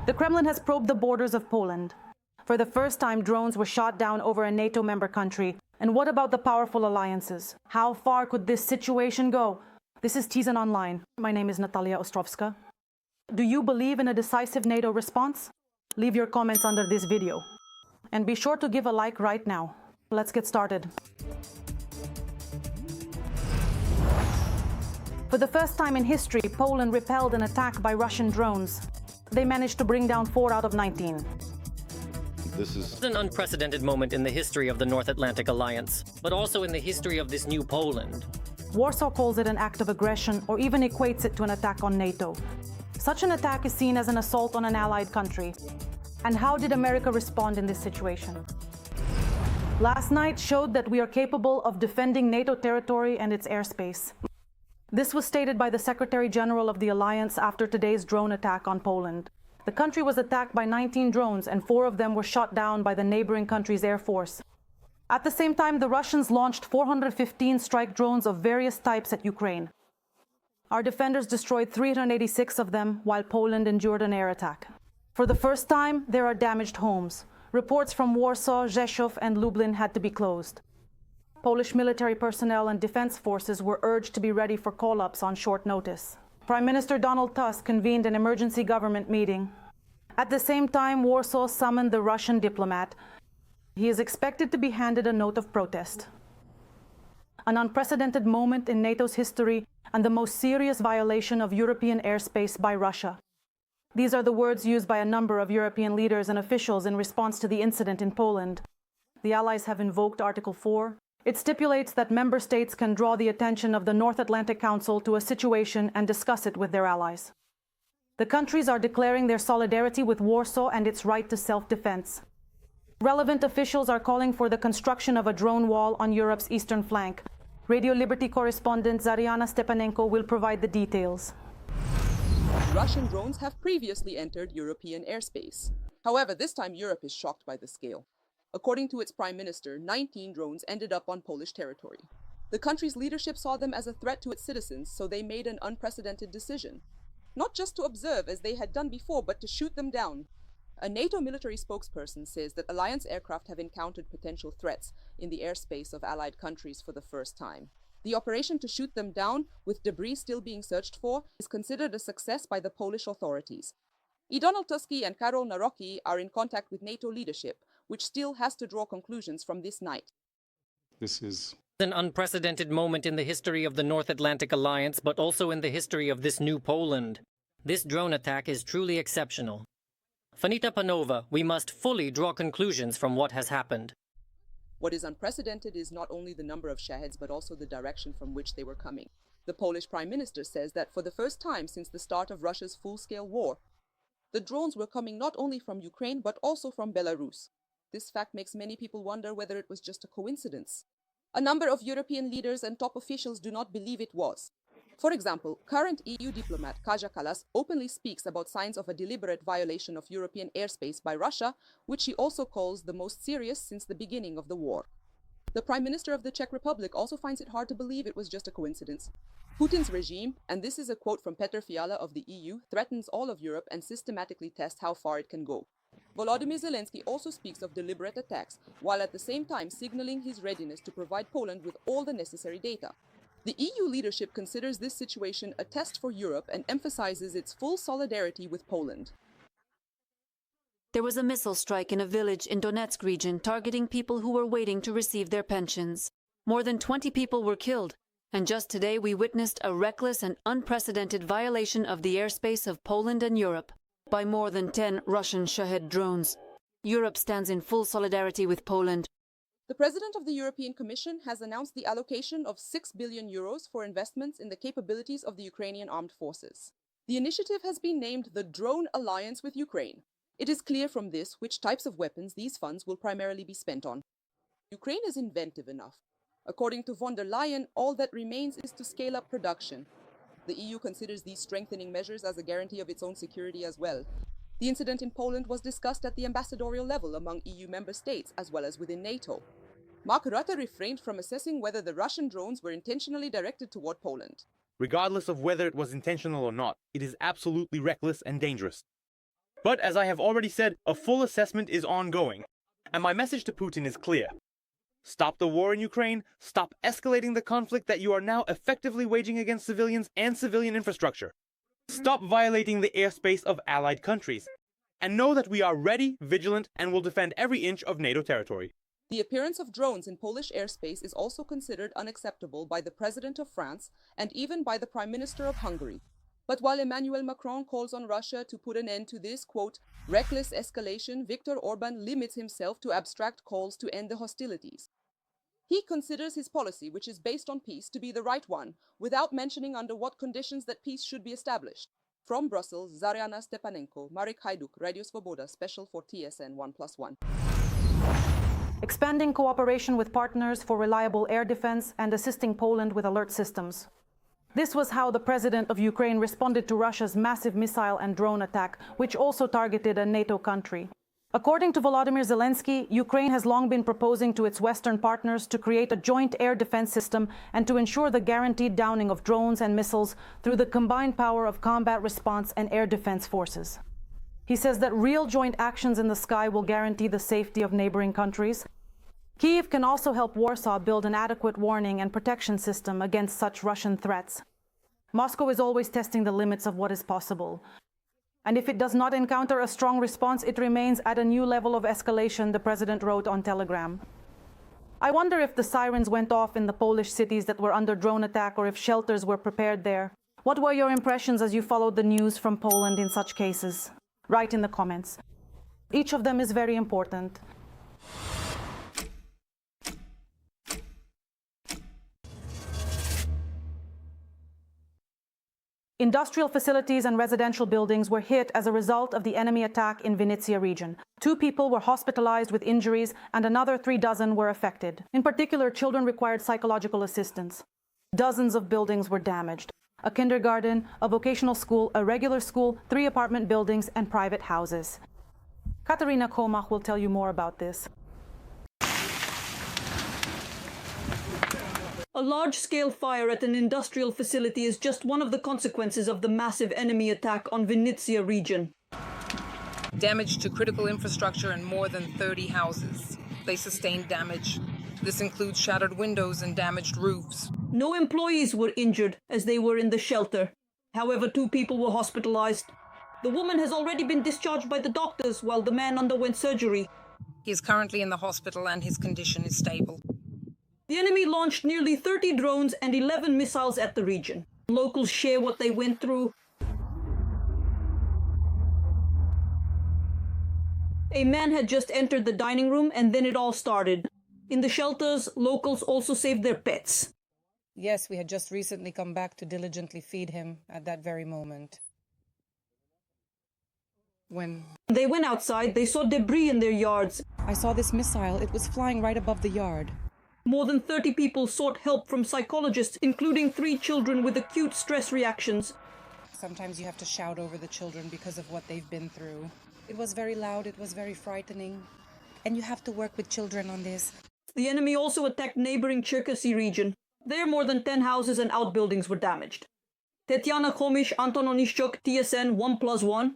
The Kremlin has probed the borders of Poland. For the first time, drones were shot down over a NATO member country. And what about the powerful alliances? How far could this situation go? This is Tizen Online. My name is Natalia Ostrovska. Do you believe in a decisive NATO response? Leave your comments under this video. And be sure to give a like right now. Let's get started. For the first time in history, Poland repelled an attack by Russian drones. They managed to bring down 4 out of 19. This is an unprecedented moment in the history of the North Atlantic Alliance, but also in the history of this new Poland. Warsaw calls it an act of aggression or even equates it to an attack on NATO. Such an attack is seen as an assault on an allied country. And how did America respond in this situation? Last night showed that we are capable of defending NATO territory and its airspace. This was stated by the Secretary General of the Alliance after today's drone attack on Poland. The country was attacked by 19 drones and 4 of them were shot down by the neighboring country's air force. At the same time, the Russians launched 415 strike drones of various types at Ukraine. Our defenders destroyed 386 of them, while Poland endured an air attack. For the first time, there are damaged homes. Reports from Warsaw, Rzeszów, and Lublin had to be closed. Polish military personnel and defense forces were urged to be ready for call-ups on short notice. Prime Minister Donald Tusk convened an emergency government meeting. At the same time, Warsaw summoned the Russian diplomat. He is expected to be handed a note of protest. An unprecedented moment in NATO's history and the most serious violation of European airspace by Russia. These are the words used by a number of European leaders and officials in response to the incident in Poland. The Allies have invoked Article 4. It stipulates that member states can draw the attention of the North Atlantic Council to a situation and discuss it with their allies. The countries are declaring their solidarity with Warsaw and its right to self-defense. Relevant officials are calling for the construction of a drone wall on Europe's eastern flank. Radio Liberty correspondent Zariana Stepanenko will provide the details. Russian drones have previously entered European airspace. However, this time Europe is shocked by the scale. According to its prime minister, 19 drones ended up on Polish territory. The country's leadership saw them as a threat to its citizens, so they made an unprecedented decision. Not just to observe as they had done before, but to shoot them down. A NATO military spokesperson says that alliance aircraft have encountered potential threats in the airspace of allied countries for the first time. The operation to shoot them down, with debris still being searched for, is considered a success by the Polish authorities. Donald Tusk and Karol Nawrocki are in contact with NATO leadership, which still has to draw conclusions from this night. This is an unprecedented moment in the history of the North Atlantic Alliance, but also in the history of this new Poland. This drone attack is truly exceptional. Fanita Panova, we must fully draw conclusions from what has happened. What is unprecedented is not only the number of shaheeds, but also the direction from which they were coming. The Polish Prime Minister says that for the first time since the start of Russia's full-scale war, the drones were coming not only from Ukraine, but also from Belarus. This fact makes many people wonder whether it was just a coincidence. A number of European leaders and top officials do not believe it was. For example, current EU diplomat Kaja Kallas openly speaks about signs of a deliberate violation of European airspace by Russia, which she also calls the most serious since the beginning of the war. The Prime Minister of the Czech Republic also finds it hard to believe it was just a coincidence. Putin's regime, and this is a quote from Petr Fiala of the EU, threatens all of Europe and systematically tests how far it can go. Volodymyr Zelenskyy also speaks of deliberate attacks, while at the same time signaling his readiness to provide Poland with all the necessary data. The EU leadership considers this situation a test for Europe and emphasizes its full solidarity with Poland. There was a missile strike in a village in Donetsk region targeting people who were waiting to receive their pensions. More than 20 people were killed, and just today we witnessed a reckless and unprecedented violation of the airspace of Poland and Europe by more than 10 Russian Shahed drones. Europe stands in full solidarity with Poland. The President of the European Commission has announced the allocation of 6 billion euros for investments in the capabilities of the Ukrainian armed forces. The initiative has been named the Drone Alliance with Ukraine. It is clear from this which types of weapons these funds will primarily be spent on. Ukraine is inventive enough. According to von der Leyen, all that remains is to scale up production. The EU considers these strengthening measures as a guarantee of its own security as well. The incident in Poland was discussed at the ambassadorial level among EU member states as well as within NATO. Mark Rutte refrained from assessing whether the Russian drones were intentionally directed toward Poland. Regardless of whether it was intentional or not, it is absolutely reckless and dangerous. But as I have already said, a full assessment is ongoing. And my message to Putin is clear. Stop the war in Ukraine, stop escalating the conflict that you are now effectively waging against civilians and civilian infrastructure. Stop violating the airspace of allied countries. And know that we are ready, vigilant, and will defend every inch of NATO territory. The appearance of drones in Polish airspace is also considered unacceptable by the President of France and even by the Prime Minister of Hungary. But while Emmanuel Macron calls on Russia to put an end to this, quote, reckless escalation, Viktor Orban limits himself to abstract calls to end the hostilities. He considers his policy, which is based on peace, to be the right one, without mentioning under what conditions that peace should be established. From Brussels, Zariana Stepanenko, Marek Hajduk, Radio Svoboda, special for TSN 1+1. Expanding cooperation with partners for reliable air defense and assisting Poland with alert systems. This was how the president of Ukraine responded to Russia's massive missile and drone attack, which also targeted a NATO country. According to Volodymyr Zelenskyy, Ukraine has long been proposing to its Western partners to create a joint air defense system and to ensure the guaranteed downing of drones and missiles through the combined power of combat response and air defense forces. He says that real joint actions in the sky will guarantee the safety of neighboring countries. Kyiv can also help Warsaw build an adequate warning and protection system against such Russian threats. Moscow is always testing the limits of what is possible. And if it does not encounter a strong response, it remains at a new level of escalation, the president wrote on Telegram. I wonder if the sirens went off in the Polish cities that were under drone attack or if shelters were prepared there. What were your impressions as you followed the news from Poland in such cases? Write in the comments. Each of them is very important. Industrial facilities and residential buildings were hit as a result of the enemy attack in Vinnytsia region. 2 people were hospitalized with injuries and another 36 were affected. In particular, children required psychological assistance. Dozens of buildings were damaged. A kindergarten, a vocational school, a regular school, 3 apartment buildings, and private houses. Katarina Komach will tell you more about this. A large-scale fire at an industrial facility is just one of the consequences of the massive enemy attack on Vinnytsia region. Damage to critical infrastructure and more than 30 houses. They sustained damage. This includes shattered windows and damaged roofs. No employees were injured as they were in the shelter. However, 2 people were hospitalized. The woman has already been discharged by the doctors while the man underwent surgery. He is currently in the hospital and his condition is stable. The enemy launched nearly 30 drones and 11 missiles at the region. Locals share what they went through. A man had just entered the dining room and then it all started. In the shelters, locals also saved their pets. Yes, we had just recently come back to diligently feed him at that very moment. When they went outside, they saw debris in their yards. I saw this missile. It was flying right above the yard. More than 30 people sought help from psychologists, including 3 children with acute stress reactions. Sometimes you have to shout over the children because of what they've been through. It was very loud, it was very frightening. And you have to work with children on this. The enemy also attacked neighboring Cherkasy region. There, more than 10 houses and outbuildings were damaged. Tetiana Khomish, Anton Onishchuk, TSN 1+1.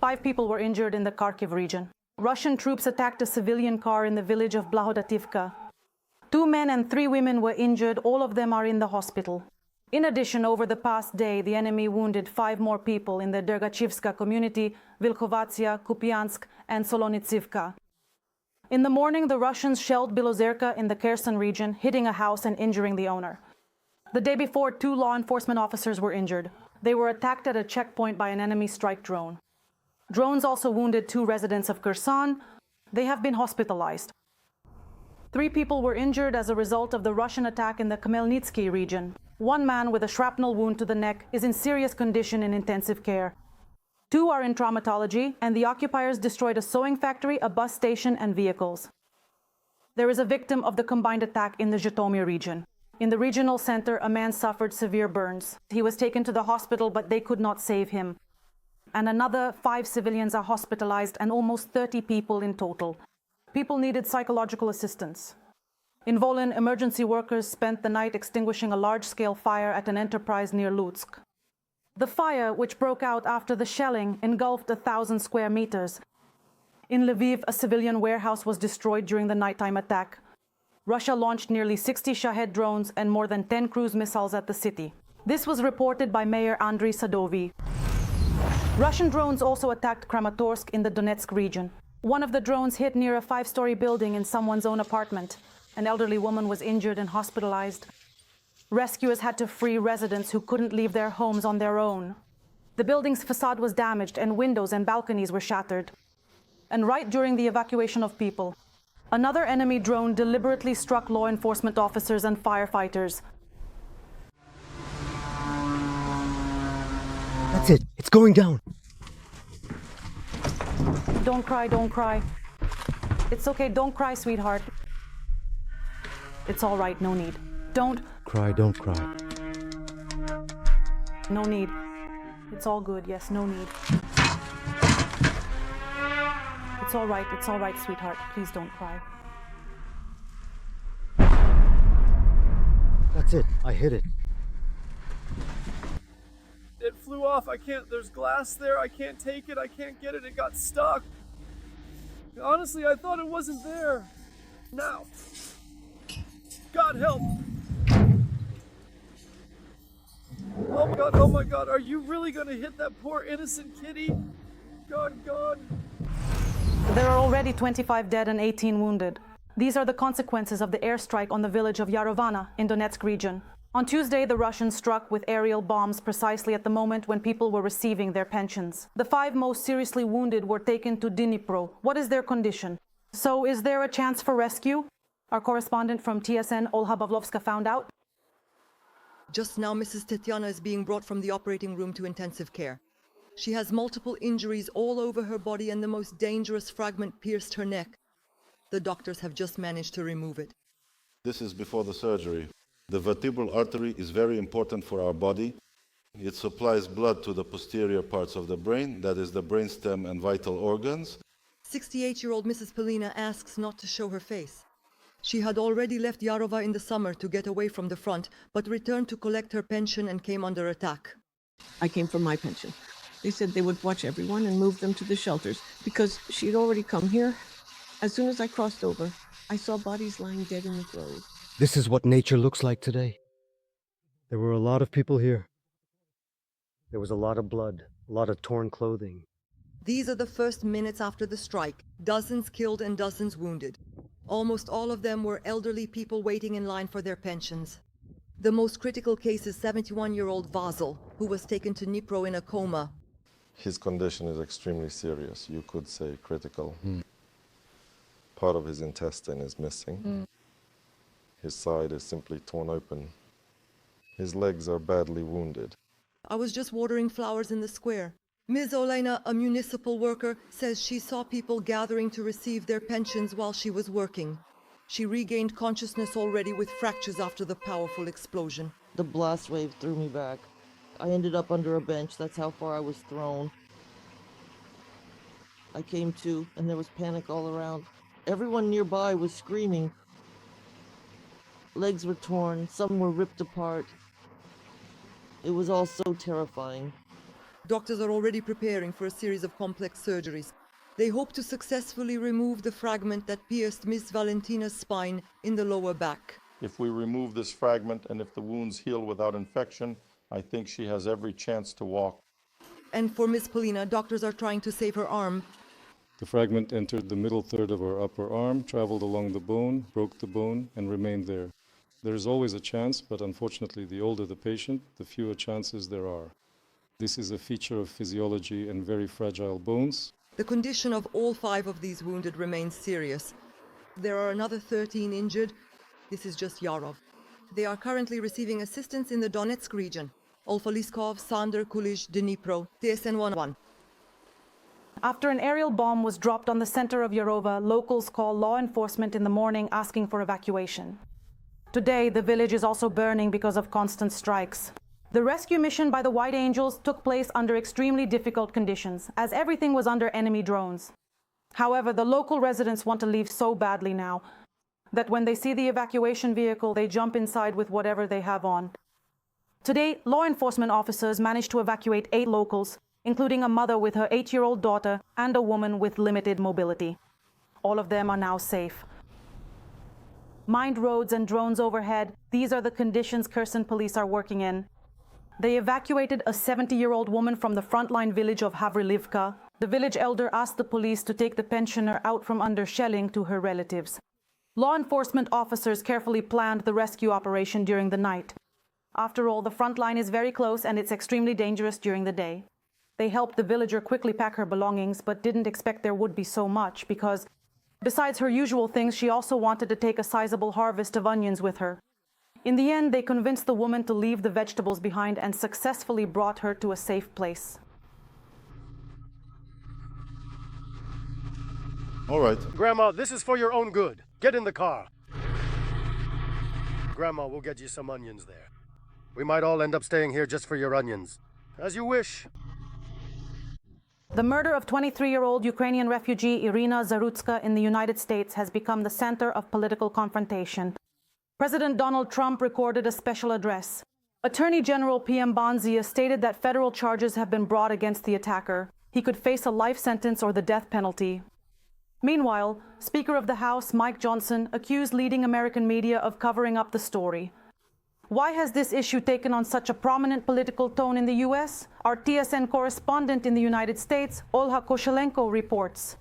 5 people were injured in the Kharkiv region. Russian troops attacked a civilian car in the village of Blahodativka. 2 men and 3 women were injured. All of them are in the hospital. In addition, over the past day, the enemy wounded 5 more people in the Dergachivska community, Vilkhovatsia, Kupiansk, and Solonitsivka. In the morning, the Russians shelled Bilozerka in the Kherson region, hitting a house and injuring the owner. The day before, 2 law enforcement officers were injured. They were attacked at a checkpoint by an enemy strike drone. Drones also wounded 2 residents of Kherson. They have been hospitalized. 3 people were injured as a result of the Russian attack in the Khmelnytsky region. 1 man with a shrapnel wound to the neck is in serious condition in intensive care. 2 are in traumatology, and the occupiers destroyed a sewing factory, a bus station, and vehicles. There is a victim of the combined attack in the Zhytomyr region. In the regional center, a man suffered severe burns. He was taken to the hospital, but they could not save him. And another 5 civilians are hospitalized, and almost 30 people in total. People needed psychological assistance. In Volyn, emergency workers spent the night extinguishing a large-scale fire at an enterprise near Lutsk. The fire, which broke out after the shelling, engulfed 1,000 square meters. In Lviv, a civilian warehouse was destroyed during the nighttime attack. Russia launched nearly 60 Shahed drones and more than 10 cruise missiles at the city. This was reported by Mayor Andriy Sadovyi. Russian drones also attacked Kramatorsk in the Donetsk region. One of the drones hit near a 5-story building in someone's own apartment. An elderly woman was injured and hospitalized. Rescuers had to free residents who couldn't leave their homes on their own. The building's facade was damaged and windows and balconies were shattered. And right during the evacuation of people, another enemy drone deliberately struck law enforcement officers and firefighters. That's it. It's going down. Don't cry, don't cry. It's okay, don't cry, sweetheart. It's all right, no need. Don't Don't cry. No need. It's all good, yes, no need. It's all right, sweetheart. Please don't cry. That's it. I hit it. It flew off. There's glass there. I can't take it. I can't get it. It got stuck. Honestly, I thought it wasn't there. Now. God help. Oh my God. Are you really going to hit that poor innocent kitty? God. There are already 25 dead and 18 wounded. These are the consequences of the airstrike on the village of Yarova in Donetsk region. On Tuesday, the Russians struck with aerial bombs precisely at the moment when people were receiving their pensions. The 5 most seriously wounded were taken to Dnipro. What is their condition? So is there a chance for rescue? Our correspondent from TSN, Olha Bavlovska, found out. Just now, Mrs. Tetiana is being brought from the operating room to intensive care. She has multiple injuries all over her body and the most dangerous fragment pierced her neck. The doctors have just managed to remove it. This is before the surgery. The vertebral artery is very important for our body. It supplies blood to the posterior parts of the brain, that is the brainstem and vital organs. 68-year-old Mrs. Polina asks not to show her face. She had already left Yarova in the summer to get away from the front, but returned to collect her pension and came under attack. I came for my pension. They said they would watch everyone and move them to the shelters because she'd already come here. As soon as I crossed over, I saw bodies lying dead in the road. This is what nature looks like today. There were a lot of people here. There was a lot of blood, a lot of torn clothing. These are the first minutes after the strike. Dozens killed and dozens wounded. Almost all of them were elderly people waiting in line for their pensions. The most critical case is 71-year-old Vasil, who was taken to Dnipro in a coma. His condition is extremely serious. You could say critical. Part of his intestine is missing. His side is simply torn open. His legs are badly wounded. I was just watering flowers in the square. Ms. Olena, a municipal worker, says she saw people gathering to receive their pensions while she was working. She regained consciousness already with fractures after the powerful explosion. The blast wave threw me back. I ended up under a bench. That's how far I was thrown. I came to, and there was panic all around. Everyone nearby was screaming. Legs were torn, some were ripped apart. It was all so terrifying. Doctors are already preparing for a series of complex surgeries. They hope to successfully remove the fragment that pierced Miss Valentina's spine in the lower back. If we remove this fragment and if the wounds heal without infection, I think she has every chance to walk. And for Miss Polina, doctors are trying to save her arm. The fragment entered the middle third of her upper arm, traveled along the bone, broke the bone, and remained there. There is always a chance, but unfortunately, the older the patient, the fewer chances there are. This is a feature of physiology and very fragile bones. The condition of all 5 of these wounded remains serious. There are another 13 injured. This is just Yarov. They are currently receiving assistance in the Donetsk region. Olfa Liskov, Sander, Kulish, Dnipro, TSN 11. After an aerial bomb was dropped on the center of Yarova, locals called law enforcement in the morning asking for evacuation. Today, the village is also burning because of constant strikes. The rescue mission by the White Angels took place under extremely difficult conditions, as everything was under enemy drones. However, the local residents want to leave so badly now that when they see the evacuation vehicle, they jump inside with whatever they have on. Today, law enforcement officers managed to evacuate 8 locals, including a mother with her 8-year-old daughter and a woman with limited mobility. All of them are now safe. Mined roads and drones overhead, these are the conditions Kherson police are working in. They evacuated a 70-year-old woman from the frontline village of Gavrilivka. The village elder asked the police to take the pensioner out from under shelling to her relatives. Law enforcement officers carefully planned the rescue operation during the night. After all, the front line is very close and it's extremely dangerous during the day. They helped the villager quickly pack her belongings, but didn't expect there would be so much because, besides her usual things, she also wanted to take a sizable harvest of onions with her. In the end, they convinced the woman to leave the vegetables behind and successfully brought her to a safe place. All right. Grandma, this is for your own good. Get in the car. Grandma, we'll get you some onions there. We might all end up staying here just for your onions. As you wish. The murder of 23-year-old Ukrainian refugee Irina Zarutska in the United States has become the center of political confrontation. President Donald Trump recorded a special address. Attorney General P.M. Bonzia stated that federal charges have been brought against the attacker. He could face a life sentence or the death penalty. Meanwhile, Speaker of the House Mike Johnson accused leading American media of covering up the story. Why has this issue taken on such a prominent political tone in the U.S.? Our TSN correspondent in the United States, Olha Koshelenko, reports.